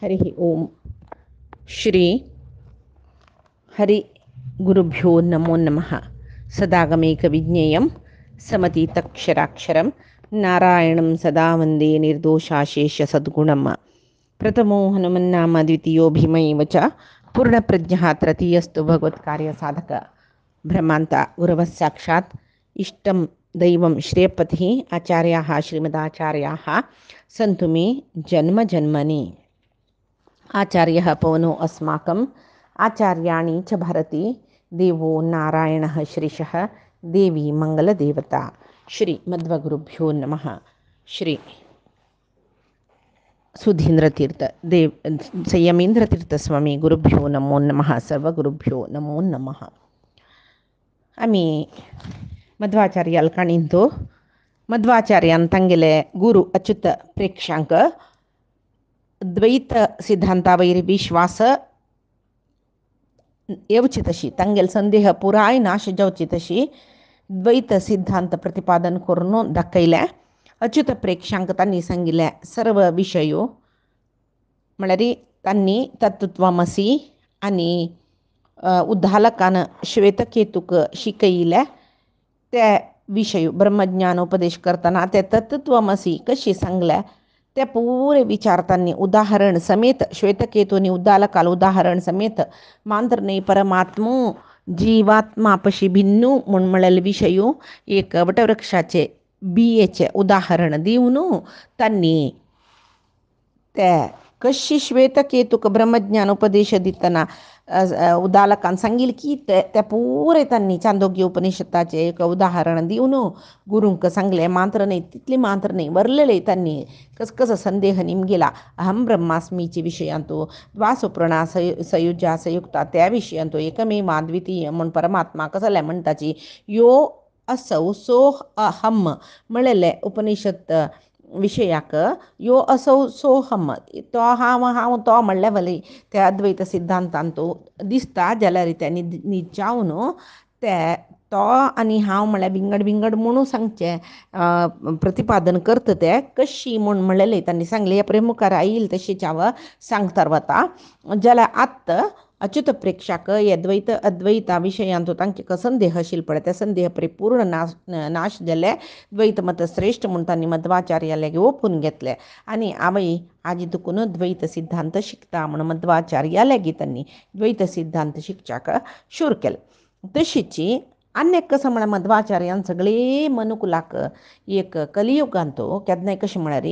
हरि ओम श्री हरि गुरुभ्यो नमो नमः। सदागमेकविज्ञेयं समतीतक्षराक्षरं नारायणं सदा वन्दे निर्दोषाशेषसद्गुणम्। प्रथमो हनुमन्नाम द्वितीयो भीमैव च पूर्णप्रज्ञः तृतीयस्तु भगवत्कार्यसाधक। ब्रह्मान्त गुरवः साक्षात् इष्टं दैवं श्रेयपतिः आचार्याः श्रीमदाचार्याः सन्तु मे जन्मजन्मनि। आचार्यः पवनो अस्माकम् आचार्याणि च भारती देवो नारायणः श्रीशः देवी मंगलदेवता। श्री मध्वगुरुभ्यो नमः। श्री सुधींद्रतीर्थ देव संयमेंद्रतीर्थ स्वामी गुरुभ्यो नमो नमः। सर्वगुरुभ्यो नमो नमः. आम्ही मध्वाचार्याल काणिंतो मध्वाचार्यान तांगेले गुरु अच्युत प्रेक्षांक द्वैत सिद्धांतावैर विश्वास येवची तशी तांगेल संदेह पुराय नाश जावची तशी द्वैत सिद्धांत प्रतिपादन करून दाखयल्या. अच्युत प्रेक्षांक तांणी सांगिल्ल्या सर्व विषयो म्हळ्यार तांणी तत्वमसी आनी उद्दालकान श्वेतकेतूक शिकयिल्ल्या त्या विशय ब्रह्मज्ञान उपदेश करतना ते तत्वमसी कशी सांगल्या ते पुरे विचारतांनी उदाहरण समेत श्वेतकेतूनी उद्दालकाल उदाहरण समेत मांत्र परमात्मो जीवात्मा पशी भिन्नू म्हूण म्हळेले विशयो एक वटवृक्षाचे बियेचे उदाहरण दिवन तांणी ते कशी श्वेतकेतूक ब्रह्मज्ञान उपदेश दितना उद्दालकान सांगिल्लें की ते पुरे तांणी चांदोग्य उपनिषदाचे एक उदाहरण दिवन गुरूंक सांगलें. मांत्र न्ही तितली मांत्र न्ही बरलेले तांणी कसं संदेह निमगेला अहम ब्रह्मास्मीचे विशयांतू द्वासुप्रणा सयुजा संयुक्ता त्या विशयांतू एकमेवा द्वितीय म्हूण परमात्मा कसले म्हणटाची यो असौ सो अहम म्हळेले उपनिषद विशयाक यो असौ सोहम तो हांव तो म्हणले वली त्या अद्वैत सिद्धांतांतू दिसता जाल्यार त्यांनी निजावन ते तो आनी हांव म्हळ्यार विंगड विंगड म्हणून सांगचें प्रतिपादन करता ते कशी म्हूण म्हणलेले तांणी सांगलें. ह्या प्रमुखार येईल तशीच हांव सांगता वता जाल्यार आत्त अच्युत प्रेक्षाक हे द्वैत अद्वैता विशयांतू तांकां संदेह आशिल्लो पळय त्या संदेह परिपूर्ण नाश जाले. द्वैतमत श्रेष्ठ म्हूण तांणी मध्वाचार्यालें ओपून घेतलें आनी हांवय आजी दुखून द्वैत सिद्धांत शिकता म्हूण मध्वाचार्यालें तांणी द्वैत सिद्धांत शिकच्याक शूर केलें. तशीच आनी कसं म्हळ्यार मध्वाचार्यान सगळे मनुकुलाक एक कलियुगांतू केन्नाय कशें म्हळ्यार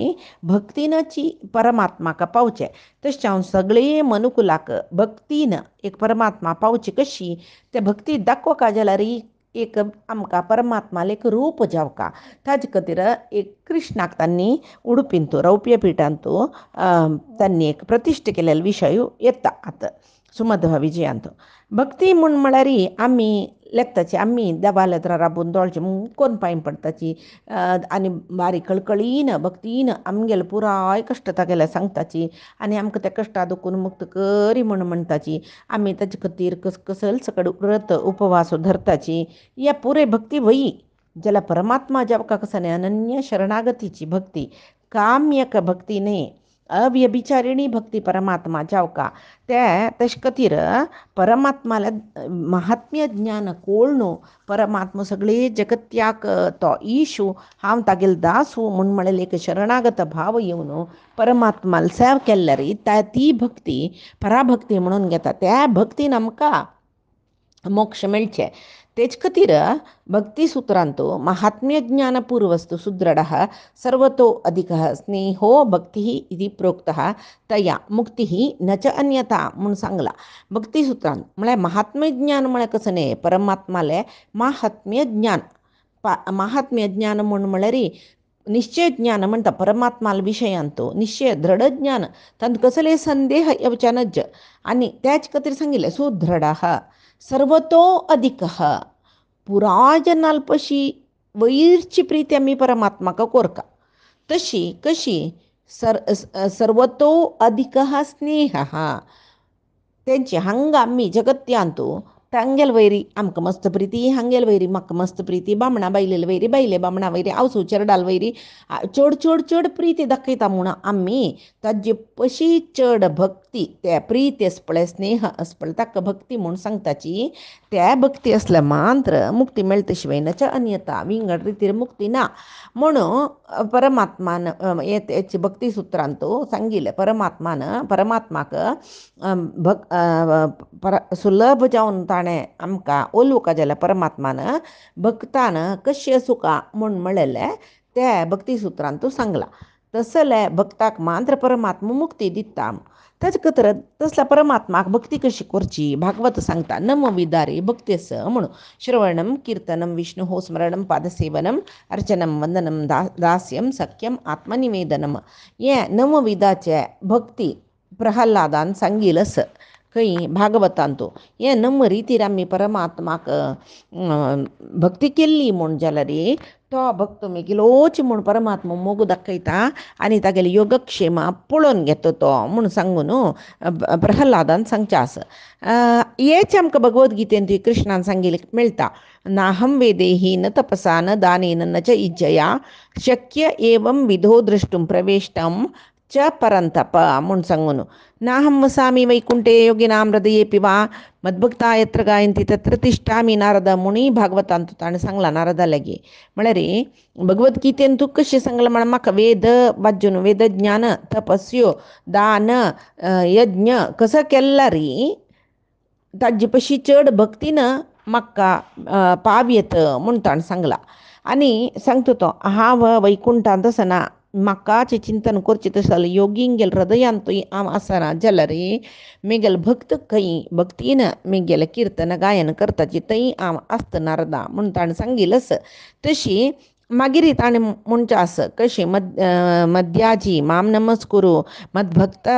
भक्तीनची परमात्माक पावचें तशें हांव सगळे मनुकुलाक भक्तीन एक परमात्मा पावची कशी ते भक्ती दाखोवका जाल्यार एक आमकां परमात्माले एक रूप जावका ताजे खातीर एक कृष्णाक तांणी उडुपींतू रौप्य पिठांतू तांणी एक प्रतिश्ठ केलेलो विशय येता आतां सुमध्व विजयांतू. भक्ती म्हूण म्हळ्यार आमी लेखताची आमी देवालें राबून दोळचें मुक्कोन पांय पडटाची आनी बारीक कळकळीन भक्तीन आमगेले पुराय कश्ट तागेले सांगताची आनी आमकां त्या कश्टा दुखून मुक्त करी म्हूण म्हणटाची. आमी ताजे खातीर कसल सकड व्रत उपवास धरताची. या पुरे भक्ती वयी जाल्यार परमात्मा जावका कसं अनन्य शरणागतीची भक्ती काम्यक भक्ती न्ही अव्यभिचारिणी भक्ती परमात्मा जावका ते तशे खातीर परमात्माला महात्म्य ज्ञान कोळणू परमात्मा सगळे जगत्याक तो ईशू हांव तागेलो दासू म्हूण म्हळेलें एक शरणागत भाव येवन परमात्माला सेव केल्यार ती भक्ती पराभक्ती म्हणून घेता. त्या भक्तीन आमकां मोक्ष मेळचे तेज खातीर भक्ती सुत्रांतू महात्म्य ज्ञान पूर्वस्तु सुदृढः सर्वतो अधिकः स्नेहो भक्तिः इति प्रोक्तः तया मुक्तिः न च अन्यथा म्हणून सांगला. भक्ती सुत्रांत म्हळ्यार महात्म्य ज्ञान म्हळ्यार कसं न्ही परमात्माले महात्म्य ज्ञान महात्म्य ज्ञान म्हूण म्हळ्यार निश्चय ज्ञान म्हणटा परमात्माला विशयांतू निश्चय दृढ ज्ञान तांत कसले संदेह येवचे नज आनी त्याच खातीर सांगिल्लें सुदृढः सर्वतो अधिकः पुराय जनाल्पशी वयरची प्रीती आमी परमात्माक कोरका तशी कशी सर्वतो अधिकः स्नेहः तेंची हांगा आमी जगत्यांतू तांगेल वैरी आमकां मस्त प्रिती हांगेल वैरी म्हाका मस्त प्रिती बामणा बायलेल वैरी बायले बामणा वैरी आवसू चेरडाल वैरी चड चड चड प्रिती दाखयता म्हूण आमी ताजे पशी चड भक्ती त्या प्रीती आस पळय स्नेह आस पळय ताका भक्ती म्हूण सांगताची त्या भक्ती असल्या मात्र मुक्ती मेळटा शिवाय नच्या अन्यता विंगड रितीर मुक्ती ना म्हणून परमात्मान हेची भक्ती सुत्रांत सांगिल्लें परमात्माक सुलभ जावन ताणें आमकां ओलवुका जाल्यार परमात्मान भक्तान कशें आसूं का म्हूण म्हणलेलें त्या भक्ती सुत्रांत सांगलां तसले भक्ताक मात्र परमात्मा मुक्ती दिता तेच खातीर तसल्या परमात्माक भक्ती कशी करची भागवत सांगता नमो विदारे भक्तेस म्हणून श्रवणम कीर्तनम विष्णु स्मरणम पादसेवनम अर्चनम वंदनम दास्यम सख्यम आत्मनिवेदनम हे नवविधाचे भक्ती प्रहल्लादान सांगिलस खंय भागवतांत हे नम रितीर आमी परमात्माक भक्ती केल्ली म्हूण जाल्यार तो भक्त मेगिलोच म्हूण परमात्मा मोग दाखयता आनी तागेले योगक्षेमा पळोवन घेता तो म्हूण सांगून प्रहल्लादान सांगचें आसा हेच आमकां भगवत गीतेंत कृष्णान सांगिल्लें मेळटा नाहम वेदेही न तपसा न दानेन न च इज्जया शक्य एवं विधो द्रष्टुम प्रवेष्टम च परंतप म्हूण सांगून नाहम वसामि वैकुंठे योगिनां हृदयेऽपि वा मद्भक्ता यत्र गायन्ति तत्र तिष्ठामि नारद मुनी भागवतांत ताणें सांगलां नारदा लागीं म्हळ्यार भगवत गीतेंत कशें सांगलां म्हळ्यार म्हाका वेद वाजून वेद ज्ञान तपस्यो दान यज्ञ कसो केला री ताजे पशी चड भक्तीन म्हाका पावयत म्हूण ताणें सांगलां आनी सांगता तो हांव वैकुंठांत आसना म्हाकाचें चिंतन करचें तशें योगींगेल हृदयांत हांव आसना जाल्यार म्हगेल भक्त खंय भक्तीन म्हगेलें कीर्तन गायन करताची थंय हांव आसता नारदा म्हूण ताणें सांगिल्लें तशी मागीर ताणें म्हणचें आसा कशें मद्याजी माम नमस्कुरू मद्भक्त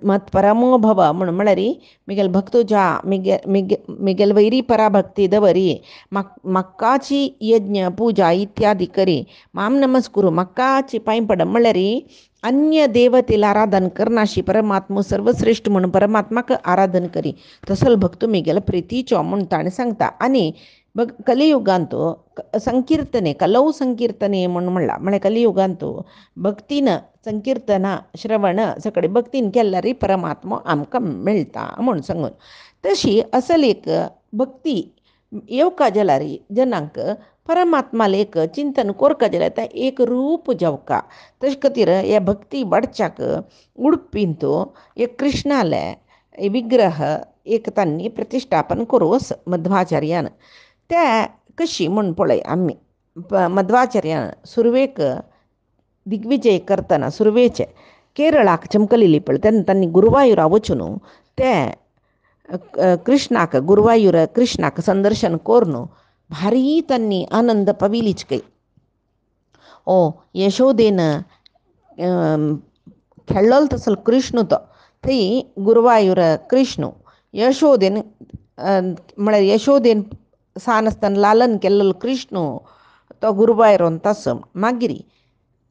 मत्परमो भव म्हूण म्हळ्यार म्हगेल भक्त तुज्या म्हगेल वैरी पराभक्ती दवरी म्हाकाची यज्ञ पुजा इत्यादी करी माम नमस्कुरू म्हाकाची पांय पड म्हळ्यार अन्य देवतेला आराधन करनाशी परमात्मा सर्वश्रेष्ठ म्हणून परमात्माक आराधन करी तसलो भक्त म्हगेलो प्रितीचो म्हूण ताणें सांगता आनी कलियुगांत संकीर्तने कलौ संकीर्तने म्हणून म्हळ्यार कलियुगांत भक्तीन संकीर्तना श्रवण सगळे भक्तीन केल्यार परमात्मा आमकां मेळटा म्हूण सांगून तशी असल एक भक्ती येवका जाल्यार जनांक परमात्माले एक चिंतन कोरका जाल्यार तें एक रूप जावका तशे खातीर हे भक्ती वाडच्याक उडपींत एक कृष्णाले विग्रह एक तांणी प्रतिश्ठापन करूं मध्वाचार्यान ते कशी म्हूण पळय आमी मध्वाचार्यान सुरवेक दिग्विजय करतना सुरवेचे केरळाक चमकलेली पळय तेन्ना तांणी गुरुवायूरा वचून ते कृष्णाक गुरुवायूर कृष्णाक संदर्शन करून भारी तांणी आनंद पविलीच कय यशोदेन खेळ्ळो तसलो कृष्ण तो थंय गुरुवायूर कृष्ण यशोदेन म्हळ्यार यशोदेन सान आसतना लालन केल्लो कृष्ण तो गुरुवायूर तसो मागीर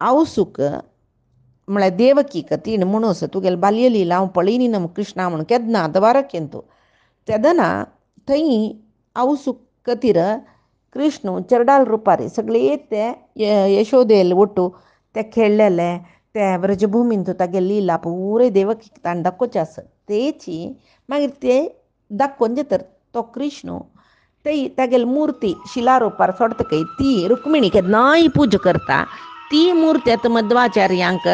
आवसूक म्हळ्यार देवकीक तीन म्हणून तुगेले बाल्य लिला हांव पळयली न्हू कृष्णा म्हणून केन्ना द्वारकेन तूं तेदना थंय आवसूक खातीर कृष्ण चेरडाल रुपार सगळे ते यशोदेल वटू ते खेळलेले ते व्रजभुमींत तागे लिला पुरे देवकीक ताणें दाखोवचें आसा तेची मागीर ते दाखोवन जेतर तो कृष्ण तागेली मुर्ती शिला रुपार सोडतकय ती रुक्मिणी केन्नाय पुजा करता ती मुर्ती आतां मध्वाचार्यांक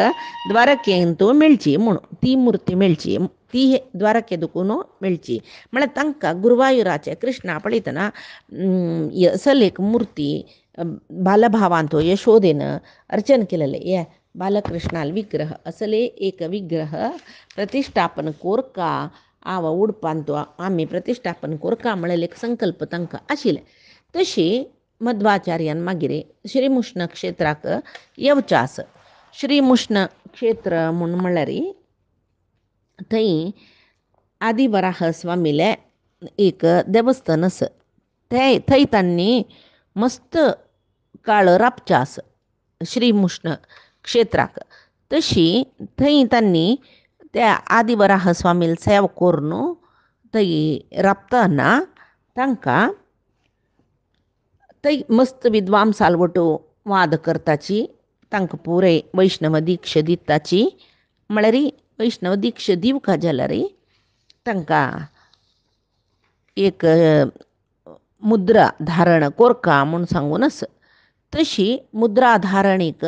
द्वारकेंत मेळची म्हणून ती मुर्ती मेळची ती द्वारके दुखून मेळची म्हळ्यार तांकां गुरुवायूराचे कृष्णा पळयतना असल एक मुर्ती बालभावांत यशोदेन अर्चन केलेलें हे बालकृष्णाल विग्रह असले एक विग्रह प्रतिश्ठापन कोरका हांव उडपांत आमी प्रतिश्ठापन कोरका म्हळ्यार एक संकल्प तांकां आशिल्ले तशी मध्वाचार्यान मागीर श्रीमुष्ण क्षेत्राक येवचें आसा श्रीमुष्ण क्षेत्र म्हूण म्हळ्यार थंय आदिवराह स्वामीले एक देवस्थान आसा थंय तांणी मस्त काळ राबचें आसा श्रीमुष्ण क्षेत्राक तशी थंय तांणी त्या आदिवराह स्वामील सेवा करून थंय राबतना तांकां थंय मस्त विद्वांस आलवटो वाद करताची तांकां पुरे वैष्णव दिक्षा दिताची म्हळ्यार वैष्णव दिक्षा दिवका जाल्यार तांकां एक मुद्रा धारण कोरका म्हूण सांगून आसा. तशी मुद्रा धारणीक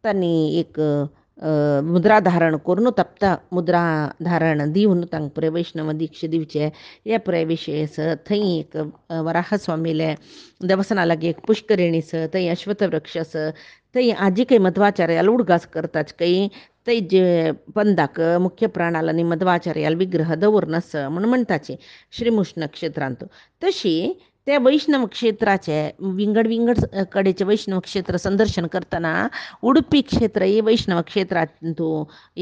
तांणी एक मुद्रा धारण करून तप्ता मुद्रा धारण दिवन तांकां पुरे वैष्णव दिक्षा दिवचे हे पुराय विशय आसा. थंय एक वराह स्वामीले देवस्थाना लागीं एक पुष्करिणी आसा, थंय अश्वत्थ वृक्ष आसा, थंय आजी काही मध्वाचार्याल उडगास करताच काही थंय जे पंदाक मुख्य प्राणाला न्ही मध्वाचार्याल विग्रह दवरून आसा म्हूण म्हणटाची श्रीमुष्ण क्षेत्रांत. तशी त्या वैष्णव क्षेत्राचे विंगड विंगड कडेचे वैष्णव क्षेत्र संदर्शन करतना उडपी क्षेत्र ही वैष्णव क्षेत्रांत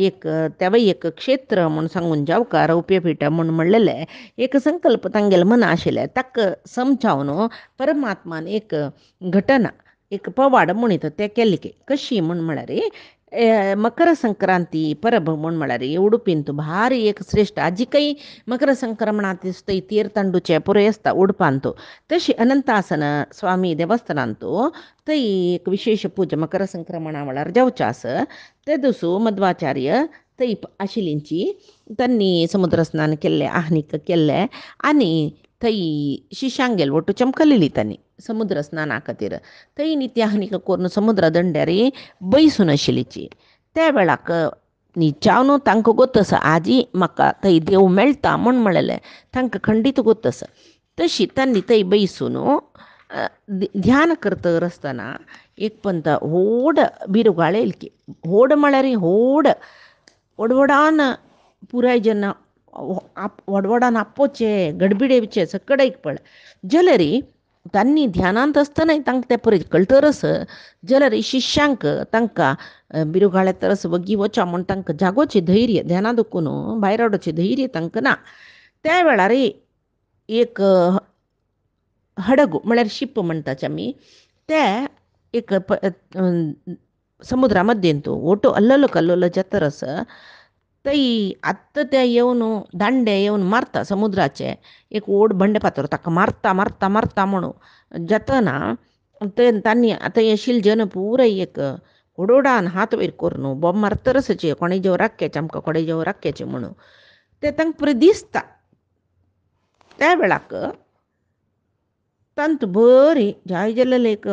एक तेवय एक क्षेत्र म्हूण सांगून जावकार रौप्यपीठ म्हूण म्हणलेले एक संकल्प तांगेले मना आशिल्ले ताका समजावन परमात्मान एक घटना एक पवाड म्हणीत ते केल्ले कशी म्हूण म्हळ्यार मकर संक्रांती परब म्हूण म्हळ्यार उडपीन भारी एक श्रेश्ठ आजी काही मकर संक्रमणांत थंय तीर्थंडूचे पुरे आसता उडपांत. तशी अनंतासन स्वामी देवस्थानांत थंय एक विशेष पुजा मकर संक्रमणा वेळार जावचे आसा. ते दिसू मध्वाचार्य थंय आशिल्लींची तांणी समुद्र स्नान केल्लें आह्नीक केल्लें आनी थंय शिश्यांगेल वटू चमकलेली तांणी समुद्र स्नाना खातीर थंय नित्य आह्नीक करून समुद्र दंड्यार बैसून आशिल्लीची. त्या वेळाक न्हिदच्या न्हू तांकां गोत आसा आजी म्हाका थंय देव मेळटा म्हूण म्हळेलें तांकां खंडीत गोत आसा. तशी तांणी थंय बैसून ध्यान करता आसतना एक पंत व्हड बिरगाळ येयली. व्हड म्हळ्यार व्हड व्हडव्हडान पुराय जेन्ना व्हडव्हडान आपोवचे गडबिडेवचे सकड पड जाल्यार तांणी ध्यानांत आसतना तांकां तें पळय कळटर आसा जाल्यार शिश्यांक तांकां बिरुगाळे तरस वगी वचा म्हूण तांकां जागोचें धैर्य ध्यानां दुखून भायर हाडोचें धैर्य तांकां ना. त्या वेळार एक हडगू म्हळ्यार शीप म्हणटाचे आमी ते एक समुद्रा मध्येन ओटो अल्ललो कल्लोलो जतर आसा थंय आत्तां ते येवन दांडे येवन मारता समुद्राचे एक व्हड बंडे फातर ताका मारता मारता मारता म्हणून जेतना ते तांणी थंय आशिल्ले जन पुराय एक व्हडोडान हात वयर करून बोब मारतरसाचे कोणे जेव राखचे आमकां कोणे जेव राखचे म्हणून ते तांकां पुरो दिसता. त्या वेळाक तांत बरी जाय जाल्यार एक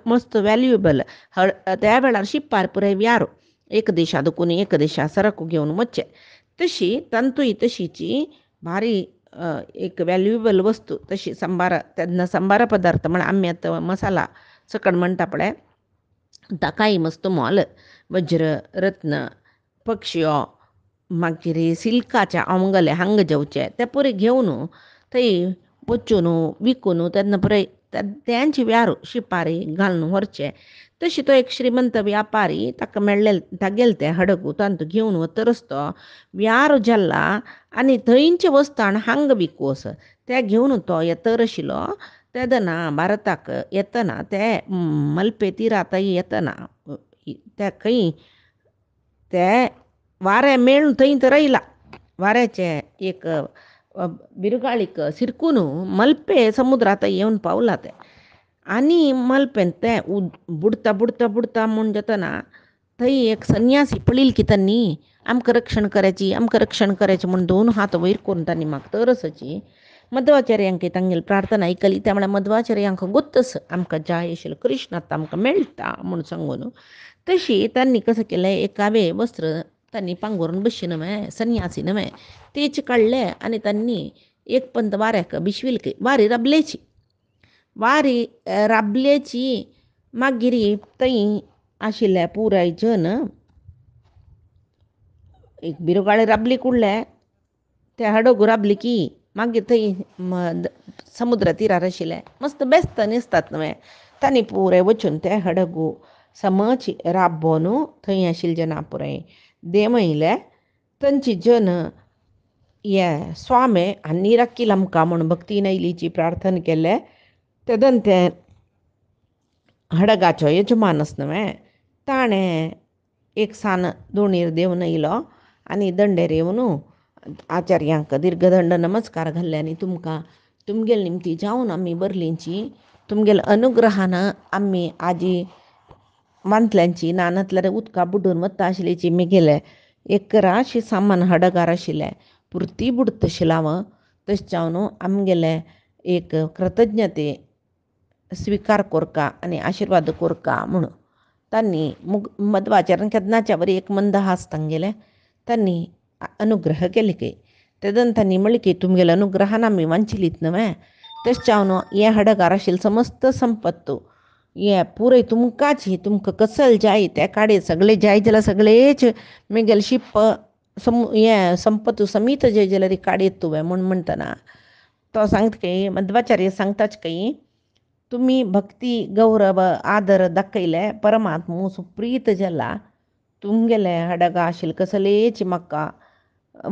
मस्त वॅल्युएबल त्या वेळार शिप्पार पुराय व्यारो एक देशा दुखून एक देशा सरक घेवन वच्चे. तशी तांतूय तशीची भारी एक वॅल्युएबल वस्तू तशी संबार तेन्ना संबार पदार्थ म्हळ्यार आमी आतां मसाला सकट म्हणटा पळय ताकाय मस्त मोल वज्र रत्न पक्ष्यो मागीर सिल्काचे आमगले हांग जेवचे ते पुरे घेवन थंय वचून विकून तेन्ना पुराय त्यांची व्यारो शिपारी घालून व्हरचे. तशी तो एक श्रीमंत व्यापारी ताका मेळ्ळे तागेले ते हडगू तांत घेवन वतरच तो व्यारो जाल्ला आनी थंयचे वस्तान हांग विकू आसा ते घेवन तो येतर आशिल्लो. तेदना भारताक येतना ते मल्पे तीरात येतना ते खंय ते वारें मेळून थंय तर रायला वाऱ्याचे एक बिरगाळीक सिरकून मल्पे समुद्रांत येवन पावला ते आनी मल्पेन ते बुडता बुडता बुडता म्हूण जेतना थंय एक संन्यासी पळयली की तांणी आमकां रक्षण करायची म्हूण दोन हात वयर करून तांणी म्हाका तरसाची मध्वाचार्यांक तांगेली प्रार्थना आयकली. त्या म्हळ्यार मध्वाचार्यांक गोत्त आसा आमकां जाय आशिल्लो कृष्ण आतां आमकां मेळटा म्हूण सांगून तशी तांणी कशें केलें एक कावे वस्त्र तांणी पांगरून बशी न्हय संन्यासी न्हय तेच काडले आनी तांणी एक पंत वाऱ्याक बिश्वील वारी राबलेची मागीर थंय आशिल्ले पुराय जन एक बिरगाळे राबली कुडले ते हडगू राबली की मागीर थंय समुद्र तिरार आशिल्ले मस्त बेस्त न्हेसतात न्हय तांणी पुराय वचून ते हडगू समची राबोन थंय आशिल्ले जना पुराय देंवयले. तांची जन हे स्वामी आनी राखील आमकां म्हूण भक्ती नैलीची प्रार्थना केले. तेदन ते हडगाचो यजमान आसा न्हय ताणें एक सान दोणीर देंवन येयलो आनी दंडेर येवन आचार्यांक दीर्घदंड नमस्कार घाल्ल्याने तुमगेल निमती जावन आम्ही बरलींची तुमगेल अनुग्रहानं आम्ही आजी मांतल्यांची नानातल्या उदका बुडून वता आशिल्लीची मिगेले एक राशी सामान हडगार आशिल्ले पुर्ती बुडत शिलाव तशें जावन आमगेले एक कृतज्ञते स्वीकार कोरका आनी आशिर्वाद कोरका म्हणून तांणी मध्वाचार्यान केदनाच्या बरी एक मंद हास तांगेले तांणी अनुग्रह केले की तेदन तांणी म्हणलें की तुमगेले अनुग्रहान आमी वांचिलीत न्हय तशें जावन हें हडगार आशिल्लें समस्त संपत्त हें पुरय तुमकांच ही तुमकां कसल जाय त्या काडे सगळे जाय जाल्यार सगळेच मेगेल शिप्प हें संपत्त समीत जाय जाल्यार काडयत तुवें म्हूण म्हणटना तो सांगता की मध्वाचार्य सांगताच की तुम्ही भक्ती गौरव आदर दाखयले परमात्मो सुप्रीत जाला तुमगेले हडगा आशिल्ले कसलेच म्हाका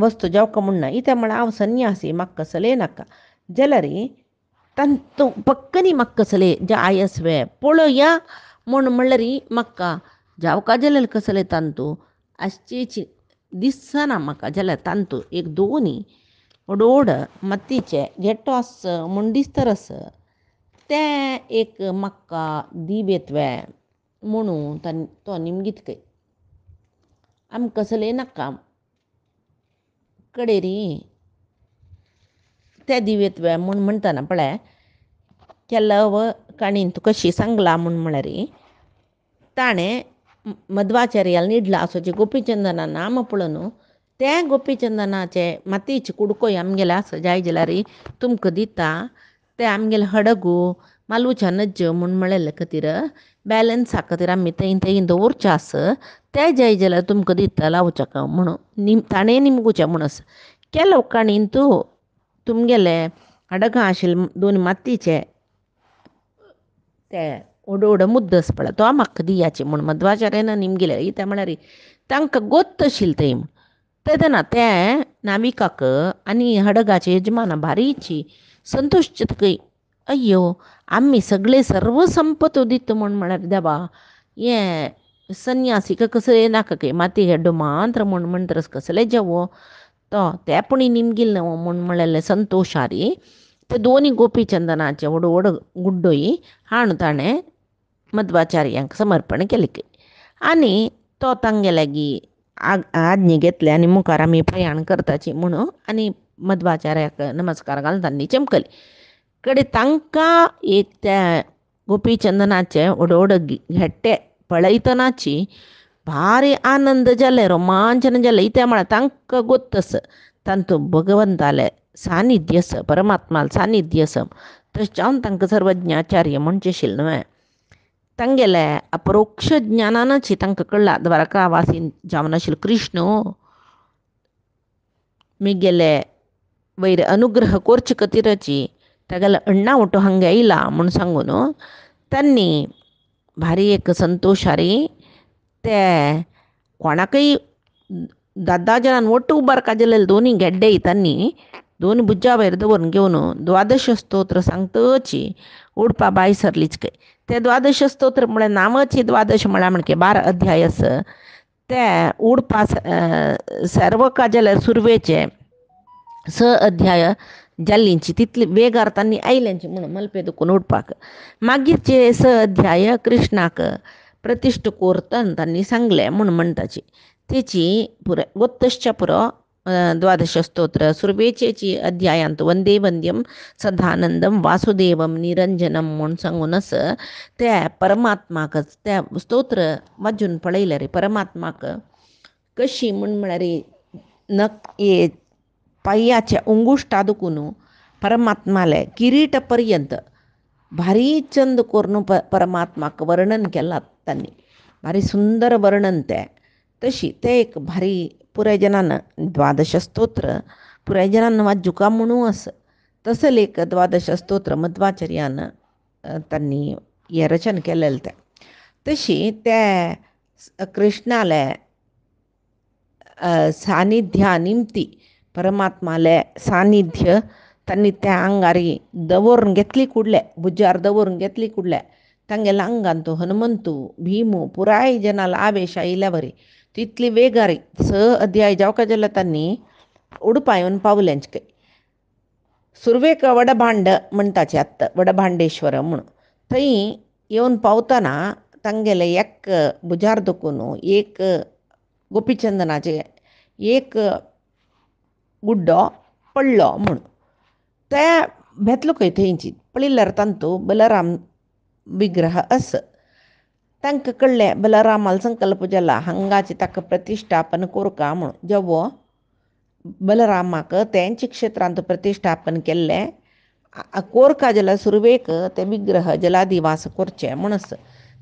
वस्तू जावका म्हणना इत्या म्हळ्यार हांव संन्यासी म्हाका कसले नाका जाल्यार तांतू पक्कनी म्हाका कसले जायसवे पळोवया म्हणल्यार म्हाका जावका जाल्यार कसले तांतू आसचेची दिसना म्हाका जाल्यार तांतू एक दोनी ओडोड मातयेचे गेट्टो आस म्हूण दिसतरस तें एक म्हाका दिवेतवे म्हणून तो निमगीत आमी कसले नाका कडेरी ते दिवेतवे म्हूण म्हणटना पळय केल्लव काणीन तुका कशी सांगला म्हूण म्हळ्यार ताणें मध्वाचार्याल न्हिडला आसोचे गोपीचंदना नाम पळोवन तें गोपीचंदनाचे मातयेचे कुडकोय आमगेले आसा जाय जाल्यार तुमकां दिता ते आमगेले हडगू मालूच्या नज्ज म्हूण म्हळेले खातीर बॅलन्सा खातीर आमी थंय दवरचें आस ते जाय जाल्यार तुमकां दिता लावच्या म्हणून ताणें निमगुचें म्हणून आसा केलो काणीन तुमगेले हडगां आशिल्ले दोन मातयेचे ते ओड मुद्दस पळय तो म्हाका दियाचे म्हूण मध्वाचार्यान निमगेले ते म्हळ्यार तांकां गोत्त आशिल्ले थंय म्हूण तेदना ते नाविकाक आनी हडगाचे यजमान भारीची संतोश चितकय अय्यो आमी सगळे सर्व संपत दिता म्हूण म्हळ्यार देवा हें संन्यासीक कसले नाका की माती हेड्डो मात्र म्हूण म्हणटरस कसले जेवो तो ते पुणी निमगिल न्हू म्हूण म्हळेलें संतोशारी ते दोनी गोपीचंदनाचे व्हड गुड्डोय हाडून ताणें मध्वाचार्यांक समर्पण केले की आनी तो तांगे लागीं आज्ञा घेतले आनी मुखार आमी प्रयाण करताची म्हणून आनी मध्वाचार्याक नमस्कार घालून तांणी चमकली कडेन तांकां एक त्या गोपीचंदनाचे व्हड घेट्टे पळयतनाची भारी आनंद जाले रोमांचन जाले इत्या म्हळ्यार तांकां गोत्तस तांतू भगवंताले सानिध्य आस परमात्माल सानिध्य आस तशें जावन तांकां सर्वज्ञाचार्य म्हणचे आशिल्ले न्हय तांगेले अपरोक्ष ज्ञानानच तांकां कळ्ळा द्वारका वासीन जावन आशिल्लो कृष्ण मिगेले वयर अनुग्रह करचे खातीरची तागेलो अण्णा ओटो हांगा येयला म्हूण सांगून तांणी भारी एक संतोशारी ते कोणाकय दादा जनान ओट्ट उबारका जाल्यार दोनी गेड्डे तांणी दोन भुजा वयर दवरून घेवन द्वादश स्तोत्र सांगतची उडपा बाय सरलीच काय ते द्वादश स्तोत्र म्हळ्यार नांवाची द्वादश म्हळ्यार म्हणके 12 अध्याय आस ते उडपा सर्वका जाल्यार सुरवेचे 6 अध्याय जाल्लींची तितली वेगार तांणी आयल्यांची म्हणून मलपे दुखून उडपाक मागीरचे 6 अध्याय कृष्णाक प्रतिश्ठ कोरतन तांणी सांगले म्हूण म्हणटाची तेची पुरो गोत्तश्च पुरो द्वादश स्तोत्र सुरवेचेची अध्यायांत वंदे वंद्यम सदानंदम वासुदेवम निरंजनम म्हूण सांगूनच ते परमात्माक ते स्तोत्र वाजून पळयले रे परमात्माक कशी म्हूण म्हळ्यार हे पांयाच्या उंगुश्टा दुखून परमात्माले किरीट पर्यंत भारी चंद करून परमात्माक वर्णन केलां तांणी भारी सुंदर वर्णन ते तशी ते एक भारी पुराय जनान द्वादश स्तोत्र पुराय जनान वाजूका म्हणून आस तसले एक द्वादश स्तोत्र मध्वाचार्यान तांणी हे रचन केलेले ते तशी ते कृष्णाले सानिध्या निमती परमात्माले सानिध्य तांणी त्या आंगारी दवरून घेतली कुडले भुजार दवरून घेतली कुडले तांगेल्या आंगान तो हनुमंतू भीमू पुराय जनाला आवेश आयल्या बरी तितली वेगारी 6 अध्याय जावका जाल्यार तांणी उडपा येवन पावल्यांच काही सुरवेक वडभांड म्हणटाचे आत्ता वडभांडेश्वर म्हणून थंय येवन पावतना तांगेले एक बुजार दुखून एक गोपीचंदनाचे एक गुड्डो पडलो म्हूण ते भेतलो खंय थंयची पळयल्यार तांतू बलराम विग्रह आस तांकां कळ्ळें बलरामाल संकल्प जाला हांगाची ताका प्रतिश्ठापन कोरका म्हूण जेवो बलरामाक तेंच्या क्षेत्रांत प्रतिश्ठापन केल्लें कोरका जाल्यार सुरवेक ते विग्रह जलादिवास करचे म्हणस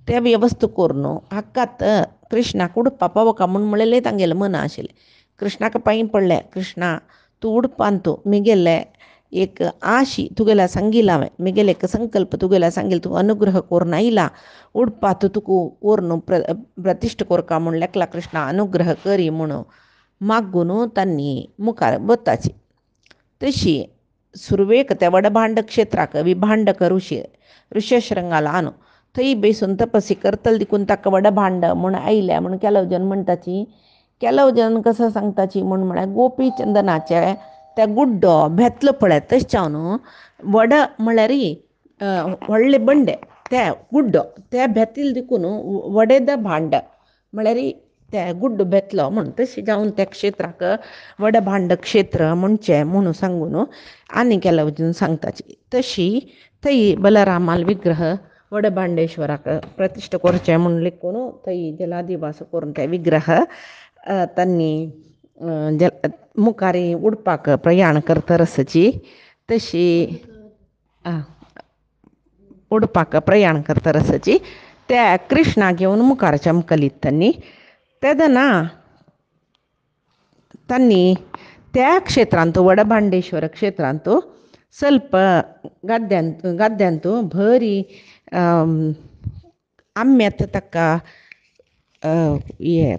ते वेवस्थ करून हाकात कृष्णाक उडपा पावोका म्हूण म्हणलेलें तांगेलें मना आशिल्लें कृष्णाक पांय पडलें कृष्णा तूं उडपान तूं मिगेले एक आशी तुगेल्या सांगिला हांवें मिगेले एक संकल्प तुगेल्या सांगिल तूं अनुग्रह करून आयला उडपात तुका व्हरून प्रतिश्ठ कोरका म्हूण लेकला कृष्णा अनुग्रह करी म्हणून मागून तांणी मुखार बताची तशी सुरवेक त्या वडभांड क्षेत्राक विभांडक ऋष्यशृंगाला आणू थंय बेसून तपसी करतल देखून ताका वडभांड म्हूण आयल्या म्हूण केलवजन म्हणटाची केलवजन कसं सांगताची म्हूण म्हळ्यार गोपीचंदनाचे ते गुड्डो भेतलो पळय तशें न्हू वड म्हळ्यार व्हडले बंडे ते गुड्डो ते भेतिल देखून वडेद भांड म्हळ्यार ते गुड्डो बेतलो म्हूण तशें जावन त्या क्षेत्राक वडभांड क्षेत्र म्हणचें म्हणून सांगून आनी केल्या वचून सांगताची तशी थंय बलरामाल विग्रह वडभांडेश्वराक प्रतिश्ठ करचें म्हूण लेखून थंय जलादिवास करून ते विग्रह तांणी मुखारी उडपाक प्रयाण करता रसची तशी उडपाक प्रयाण करता रसची त्या कृष्णा घेवन मुखार चमकलीत तांणी तेदना तांणी त्या क्षेत्रांत वडभांडेश्वर क्षेत्रांत ಸ್ವಲ್ಪ ಗದ್ಯಂತೂ ಭರಿ आम्यात ताका हे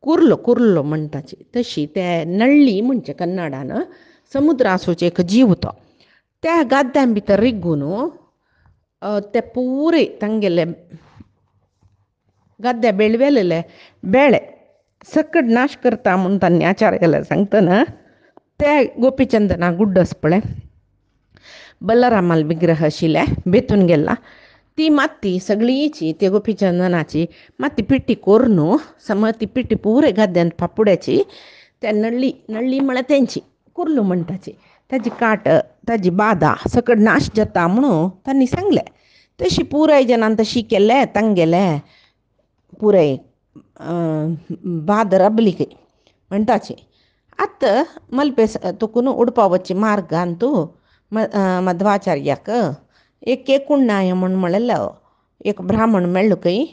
कुर्लो म्हणटाची तशी ते नळ्ळी म्हणचे कन्नडान समुद्रासूचे एक जीव तो त्या गाद्यां भितर रिग्गून ते पुरे तांगेले गद्दे बेळवेलेले बेळे सकड नाश करता म्हणून तांणी आचार्याला सांगतना ते गोपीचंदना गुड्डस पळय बलरामाल विग्रह आशिल्ले बेतून गेला ती माती सगळीची ते गोपीचंदनाची माती पिट्टी कोरून ती पिट्टी पुरे गाद्यांत पापुड्याची त्या नळ्ळी म्हळ्यार तेंची कुर्लू म्हणटाची ताजी काट ताजी बादा सकड नाश जाता म्हणून तांणी सांगलें तशी पुराय जनान तशी केलें तांगेले पुराय बाद रबली म्हणटाची आतां मल्पेस तुकून उडपा वच्चे मार्गान तूं मध्वाचार्याक एक कुण्णाय म्हूण म्हणलेलो एक ब्राह्मण मेळ्ळो खंय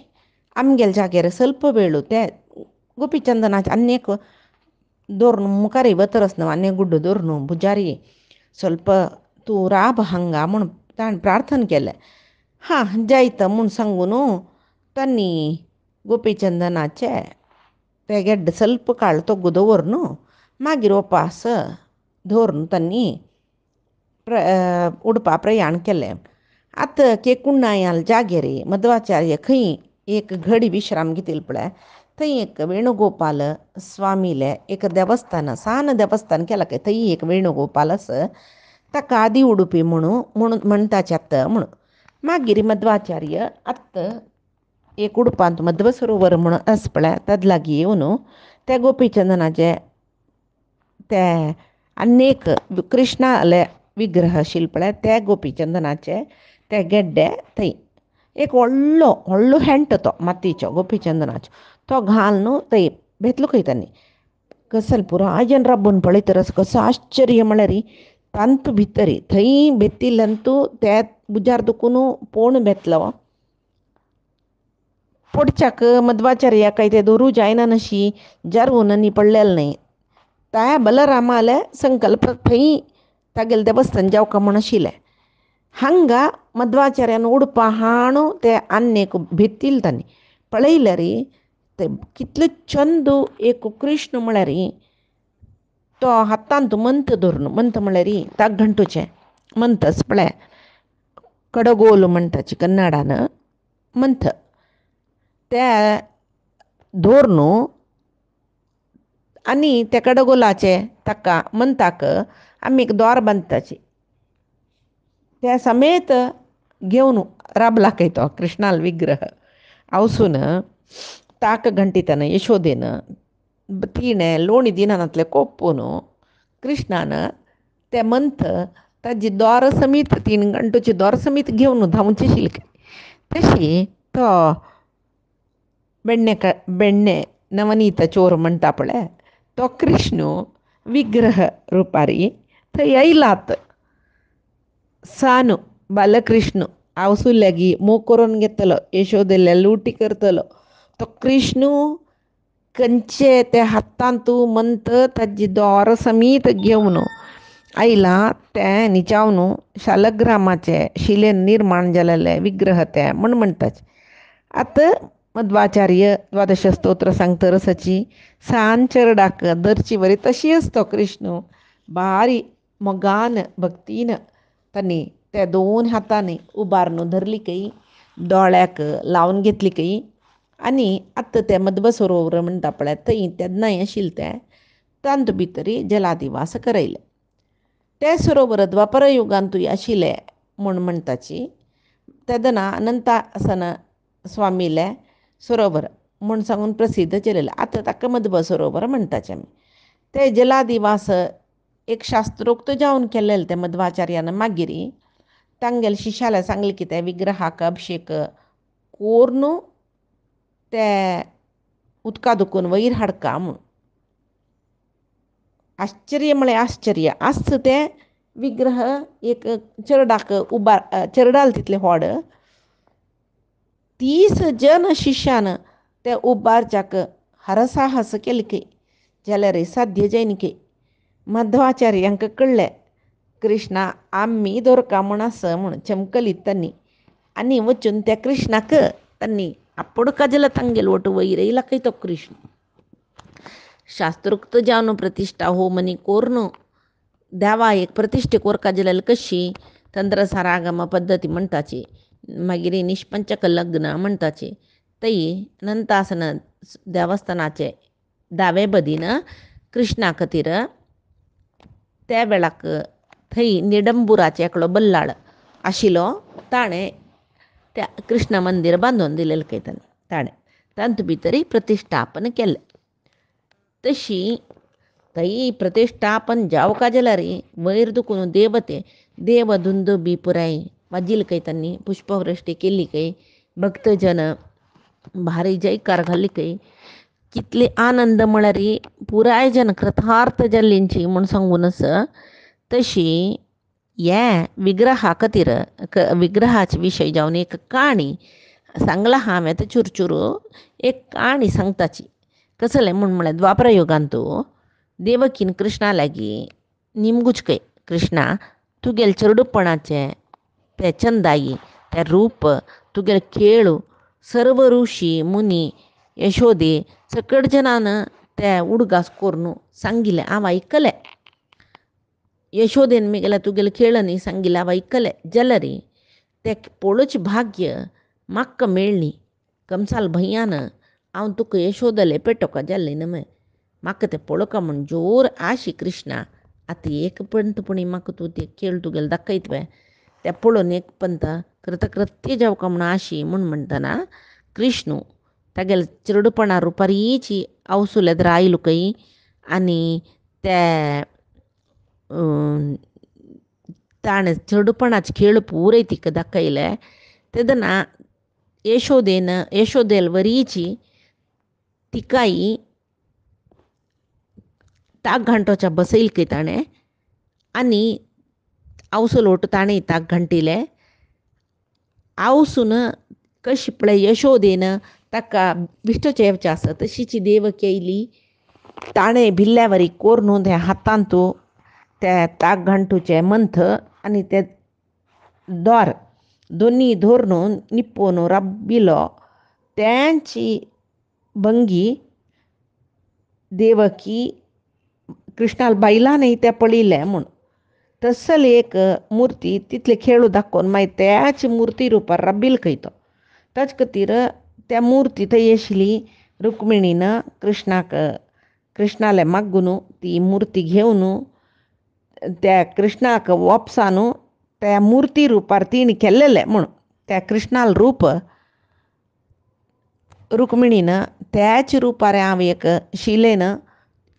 आमगेले जाग्यार ಸ್ವಲ್ಪ वेळू ते गोपीचंदनाचे आनीक दवरून मुखार वतरस न्हू आनी गुड्डो दवरून पुजारी ಸ್ವಲ್ಪ तूं राब हांगा म्हूण ताणें प्रार्थना केलें जायत म्हूण सांगून तांणी गोपीचंदनाचे ते गेड्डे ಸ್ವಲ್ಪ काळ तोग्गू दवरून मागीर उपास दवरून तांणी उडपा प्रयाण केलें आतां केकुण्णायाल जाग्यार मध्वाचार्य खंय एक घडी विश्राम घेतिल्लो पळय थंय एक वेणुगोपाल स्वामीले एक देवस्थान सान देवस्थान केलां काय थंय एक वेणुगोपाल आसा ताका आदी उडुपी म्हणून म्हणटाचे आतां म्हणून मागीर मध्वाचार्य आतां एक उडपांत मध्व सरोवर म्हणून आसा पळय ताजे लागीं येवन त्या गोपीचंदनाचे ते आनीक कृष्णाले विग्रह आशिल्ले पळय त्या गोपीचंदनाचे ते गेड्डे थंय एक व्हडलो हेंट तो मातयेचो गोपीचंदनाचो तो घालून थंय भेटलो खंय तांणी कसल पुरायजन राबून पळयतरच कसो आश्चर्य म्हळ्यार तांतू भितर थंय बेतिल्ल्यानू त्या बुजार दुखून पोवन बेतलो पोडच्याक मध्वाचार्याक ते दोरू जायना नशी जारून आनी पडलेले न्हय त्या बलरामाले संकल्प थंय तागेले देवस्थान जावका म्हूण आशिल्लें हांगा मध्वाचार्यान उडपा हाणू ते आनीक भित्तिल्ले तांणी पळयल्यार ते कितले चंद एक कृष्ण म्हळ्यार तो हातांत मंत धरून मंत म्हळ्यार ताक घंटुचें मंतस पळय कडगोल म्हणटाची कन्नडान मंथ ते धरून आनी त्या कडगोलाचे ताका म्हणताक आमी एक दोर बांदताची त्या समेत घेवन राबला खंय तो कृष्णाल विग्रह आवसून ताक घंटितन यशोदेन तिणें लोणी दिनानातले कोप्पून कृष्णान ते मंत ताजी दोर समीत 3 गंटोची दोर समीत घेवन धांवची शिलके तशी तो बेण्णे नवनीत चोर म्हणटा पळय तो कृष्ण विग्रह रुपारी थंय येयलात सानू बालकृष्ण आवसू लेगी मोग करून घेतलो यशोदेल्या लुटी करतलो तो कृष्ण कंचे ते हातांत मंत ताजी दोर समीत घेवन आयला ते न्हिचावन शालग्रामाचे शिलेन निर्माण जालेले विग्रह ते म्हणटाचे आतां मध्वाचार्य द्वादश स्तोत्र सांगता रसाची सांचरडाक धरची बरी तशी असतो कृष्ण भारी मोगान भक्तीन तांणी ते 2 हातांनी उबारून धरली कई दोळ्याक लावन घेतली कई आनी आतां ते मध्व सरोवर म्हणटा पळय थंय तेन्नाय आशिल्ले ते तांत भितरी जलादिवास करयले ते सरोवर द्वापर युगांतूय आशिल्ले म्हूण म्हणटाची तेदना अनंतासन स्वामीले सरोवर म्हूण सांगून प्रसिद्ध केलेले आतां ताका मध्व सरोवर म्हणटाचे आमी ते जलादिवास एक शास्त्रोक्त जावन केल्लेले ते मध्वाचार्यान मागीर तांगेले शिश्याले सांगलें की ते विग्रहाक अभिशेक कोरून ते उदका दुखून वयर हाडका म्हूण आश्चर्य म्हळ्यार आश्चर्य आस्त ते विग्रह एक चरडाक चरडाल तितले व्हड 30 जन शिश्यान ते उबारच्याक हरसाहस केले की जाल्यार साध्य जायना की मध्वाचार्यांक कळ्ळें कृष्णा आमी दोरका म्हूण आसा म्हूण चमकलीत तांणी आनी वचून त्या कृष्णाक तांणी आपूण काजला तांगेल वट वयर येयला खंय तो कृष्ण शास्त्रोक्त जावन प्रतिश्ठा होमनी कोरून देवा एक प्रतिश्ठे कोरका जाल्यार कशी तंत्रसारागम पद्दती म्हणटाची मागीर निष्पंचक लग्न म्हणटाचे थंय अनंतासन देवस्थानाचे दावे बदीन कृष्णा खातीर त्या वेळाक थंय निडंबुराचे एकलो बल्लाळ आशिल्लो ताणें त्या कृष्ण मंदीर बांदून दिलेलें खंय ताणें तांत भितरी प्रतिश्ठापन केलें तशी थंय प्रतिश्ठापन जावका जाल्यार वयर दुखून देवते देवधुंदुबी पुराय वाजिल्ले खंय तांणी पुष्पवृश्टी केल्ली खंय भक्तजन भारी जयकार घाल्ली खंय कितले आनंद म्हळ्यार पुराय जन कृतार्थ जाल्लींची म्हूण सांगून आसा तशी हे विग्रहा खातीर विग्रहाचे विशय जावन एक काणी सांगला हांवें ते चुरचुरू एक काणी सांगताची कसलें म्हळ्यार द्वापर युगांत देवकीन कृष्णा लागीं निमगुचकय कृष्णा तुगेले चेडूपणाचे ते चंदाई ते रूप तुगेले खेळ सर्व ऋषी मुनी यशोदे सकट जनान ते उडगास करून सांगिल्लें हांव आयकलें यशोदेन म्हगेल्या तुगेले खेळ न्ही सांगिल्लें हांव आयकलें जाल्यार ते पळोवचें भाग्य म्हाका मेळ्ळी कंसाल भैयान हांव तुका यशोदले पेटोवका जाल्लें न्हय म्हाका तें पळोवका म्हूण जोर आशी कृष्णा आतां एक पंतपणी म्हाका तूं ते खेळ तुगेले दाखयत पळय ते पळोवन एक पंत कृतकृत्य जावका म्हूण आशी म्हूण म्हणटना कृष्ण तागेले चेडूपणा रुपारीची आवसुलेद्र आयलो खंय आनी ते ताणें चेडूपणाचे खेळ पुराय तिका दाखयले तेदना यशोदेल वरीची तिकाय ताक घांटोच्या बसयले खंय ताणें आनी आवसो लोट ताणें ताक घांटिले आवसून कशी पळय यशोदेन ताका बिश्टोचें येवचें आसा तशीची देवकी येयली ताणें भिल्ल्या वरी कोरून त्या हातांत ते ताक घांटूचे मंथ आनी ते दोर दोनी धरून निप्पोवन राबिलो त्यांची भंगी देवकी कृष्णाल बायलांनी ते पळयलें म्हूण तसली एक मुर्ती तितले खेळ दाखोवन मागीर त्याच मुर्ती रुपार राबिल्लो खंय तो ताचे खातीर त्या मुर्ती थंय आशिल्ली रुक्मिणीन कृष्णाक कृष्णाला मागून ती मूर्ती घेऊन त्या कृष्णाक वापसान त्या मूर्ती रुपार तिने केल्लेले म्हणून त्या कृष्णाल रूप रुक्मिणीनं त्याच रुपार हांव एक शिलेन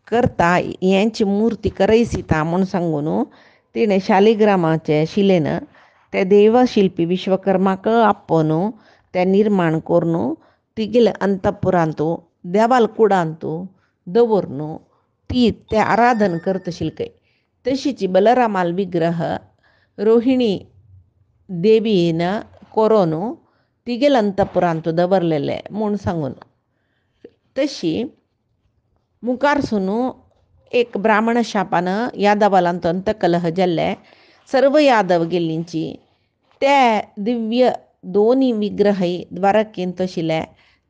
करता यांची मूर्ती करयसिता म्हणून सांगून तिणे शालिग्रामाचे शिलेन त्या देवशिल्पी विश्वकर्माक आप्पोन त्या निर्माण करून तिगेले अंतपुरांतू देवाल कुडांतू दवरून ती त्या आराधन करत शिलकय. तशीची बलरामाल विग्रह रोहिणी देवीन कोरोन तिगेल अंतपुरांतू दवरलेले म्हणून सांगून. तशी मुखारसून एक ब्राह्मण शापानं यादवालांत अंतकलह जाल्ले सर्व यादव गेल्लींची त्या दिव्य दोन्ही विग्रहय द्वारकेन तशिले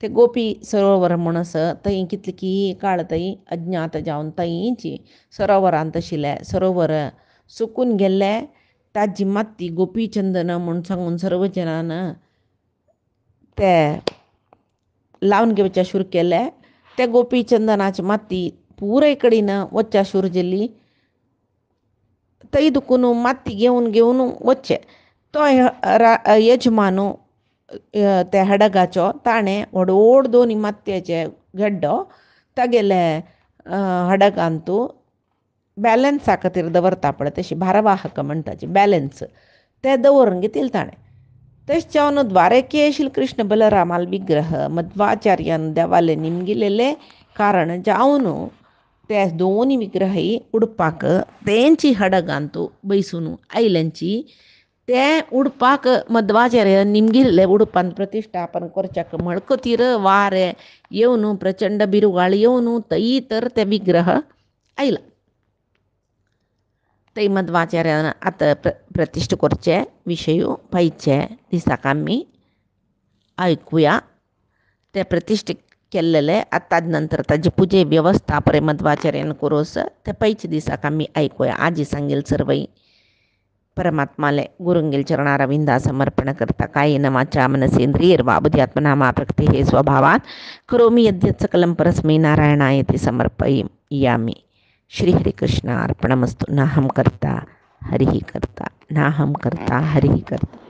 ते गोपी सरोवर म्हणस थंय कितले की काळ थंय अज्ञात जावन थंयची सरोवरांत तशिले सरोवर सुकून गेल्ले ताजी माती गोपीचंदन म्हणून सांगून सर्व जनान ते लावन घेवच्या सुरू केले. त्या गोपीचंदनाची माती पुराय कडेन वच्चा सुरू जाली. थंय दुखून माती घेवन घेवन वच्चे तो यजमान त्या हडगाचो ताणें व्हड दोनी मातयेचे गड्डो तागेले हडगांतू बॅलन्सा खातीर दवरता पळय तशी भारवाहक म्हणटाची बॅलन्स ते दवरून घेतिले ताणें. तशें जावन द्वारके आशिल्ले कृष्ण बलरामाल विग्रह मध्वाचार्यान देवाले निमगिलेले कारण जावन ते दोन्ही विग्रहय उडपाक तेंची हडगांतू बैसून आयल्यांची ते उडपाक मध्वाचार्य निमगिल्ले उडपान प्रतिश्ठापन करच्याक मळकतीर वारे येवन प्रचंड बिरुगाळ येवन थंय तर ते विग्रह आयला. थंय मध्वाचार्यान आतां प्रतिश्ठ करचे विशय पायचे दिसाक आमी आयकुया. ते प्रतिश्ठ केल्लेले ताजे नंतर ताजे पुजे वेवस्था पळय मध्वाचार्यान करोस ते पैचे दिसाक आमी आयकुया. आजी सांगेल सर्वई परमात्माले गुरुंगेल चरणारविंदा समर्पण करता कायेन वाचा मनसेंद्रियर्वा बुद्ध्यात्मना प्रकृति हे स्वभावात् करोमि यद्यत् सकलं परस्मै नारायणायति समर्पयामि. श्रीहरिकृष्णार्पणमस्तु. नाहं कर्ता हरिः कर्ता नाहं कर्ता हरिः कर्ता.